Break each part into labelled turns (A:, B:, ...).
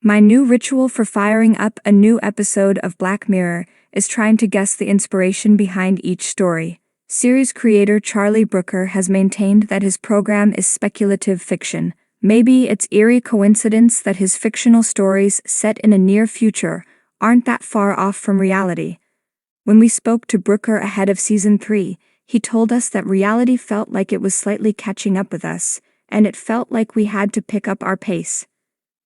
A: My new ritual for firing up a new episode of Black Mirror is trying to guess the inspiration behind each story. Series creator Charlie Brooker has maintained that his program is speculative fiction. Maybe it's eerie coincidence that his fictional stories set in a near future aren't that far off from reality. When we spoke to Brooker ahead of Season 3, he told us that reality felt like it was slightly catching up with us, and it felt like we had to pick up our pace.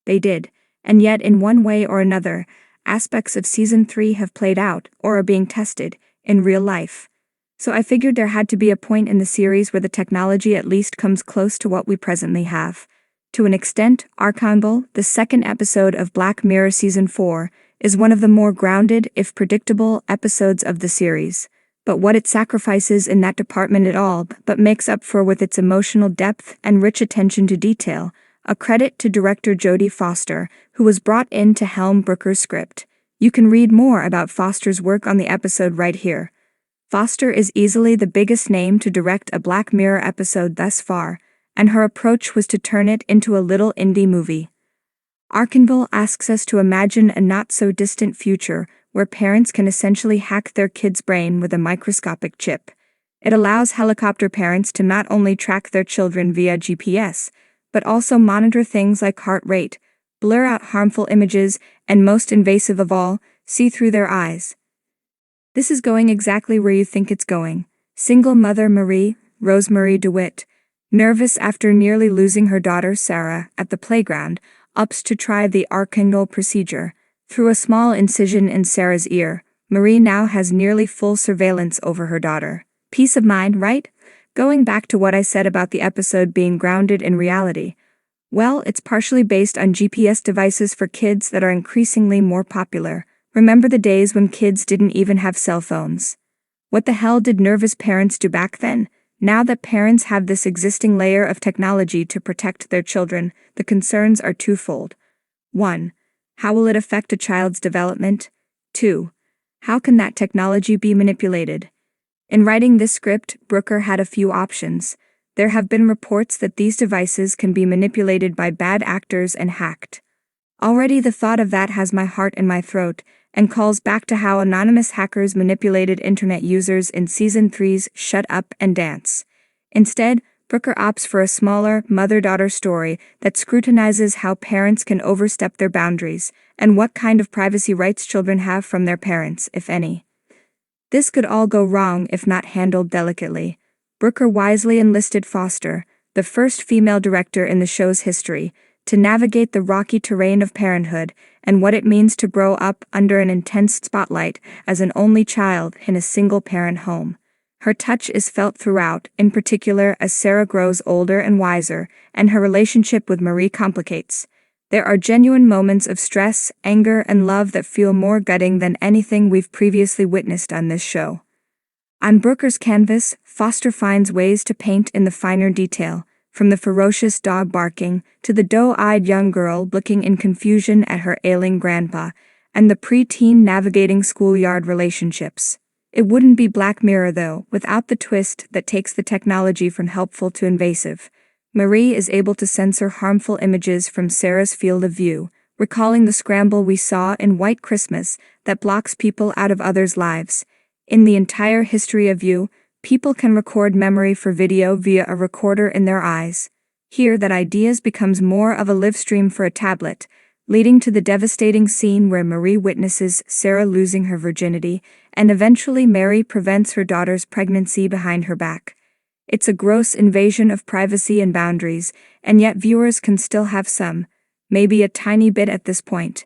A: They did. And yet, in one way or another, aspects of Season 3 have played out, or are being tested, in real life. So I figured there had to be a point in the series where the technology at least comes close to what we presently have. To an extent, Archangal, the second episode of Black Mirror Season 4, is one of the more grounded, if predictable, episodes of the series. But what it sacrifices in that department at all but makes up for with its emotional depth and rich attention to detail. A credit to director Jodie Foster, who was brought in to helm Brooker's script. You can read more about Foster's work on the episode right here. Foster is easily the biggest name to direct a Black Mirror episode thus far, and her approach was to turn it into a little indie movie. Archangal asks us to imagine a not-so-distant future where parents can essentially hack their kid's brain with a microscopic chip. It allows helicopter parents to not only track their children via GPS, but also monitor things like heart rate, blur out harmful images, and most invasive of all, see through their eyes. This is going exactly where you think it's going. Single mother Marie, Rosemary DeWitt, nervous after nearly losing her daughter Sarah at the playground, opts to try the Archangal procedure. Through a small incision in Sarah's ear, Marie now has nearly full surveillance over her daughter. Peace of mind, right? Going back to what I said about the episode being grounded in reality, well, it's partially based on GPS devices for kids that are increasingly more popular. Remember the days when kids didn't even have cell phones? What the hell did nervous parents do back then? Now that parents have this existing layer of technology to protect their children, the concerns are twofold. 1. How will it affect a child's development? 2. How can that technology be manipulated? In writing this script, Brooker had a few options. There have been reports that these devices can be manipulated by bad actors and hacked. Already the thought of that has my heart in my throat, and calls back to how anonymous hackers manipulated internet users in Season 3's Shut Up and Dance. Instead, Brooker opts for a smaller, mother-daughter story that scrutinizes how parents can overstep their boundaries, and what kind of privacy rights children have from their parents, if any. This could all go wrong if not handled delicately. Brooker wisely enlisted Foster, the first female director in the show's history, to navigate the rocky terrain of parenthood and what it means to grow up under an intense spotlight as an only child in a single-parent home. Her touch is felt throughout, in particular as Sarah grows older and wiser, and her relationship with Marie complicates. There are genuine moments of stress, anger, and love that feel more gutting than anything we've previously witnessed on this show. On Brooker's canvas, Foster finds ways to paint in the finer detail, from the ferocious dog barking to the doe-eyed young girl looking in confusion at her ailing grandpa, and the preteen navigating schoolyard relationships. It wouldn't be Black Mirror, though, without the twist that takes the technology from helpful to invasive. Marie is able to censor harmful images from Sarah's field of view, recalling the scramble we saw in White Christmas that blocks people out of others' lives. In the entire history of You, people can record memory for video via a recorder in their eyes. Here that ideas becomes more of a live stream for a tablet, leading to the devastating scene where Marie witnesses Sarah losing her virginity, and eventually Mary prevents her daughter's pregnancy behind her back. It's a gross invasion of privacy and boundaries, and yet viewers can still have some, maybe a tiny bit at this point,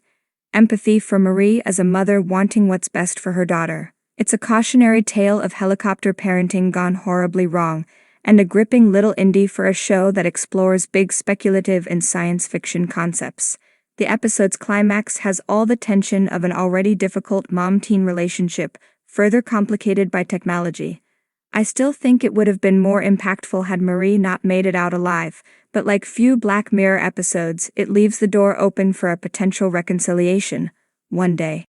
A: empathy for Marie as a mother wanting what's best for her daughter. It's a cautionary tale of helicopter parenting gone horribly wrong, and a gripping little indie for a show that explores big speculative and science fiction concepts. The episode's climax has all the tension of an already difficult mom-teen relationship, further complicated by technology. I still think it would have been more impactful had Marie not made it out alive, but like few Black Mirror episodes, it leaves the door open for a potential reconciliation, one day.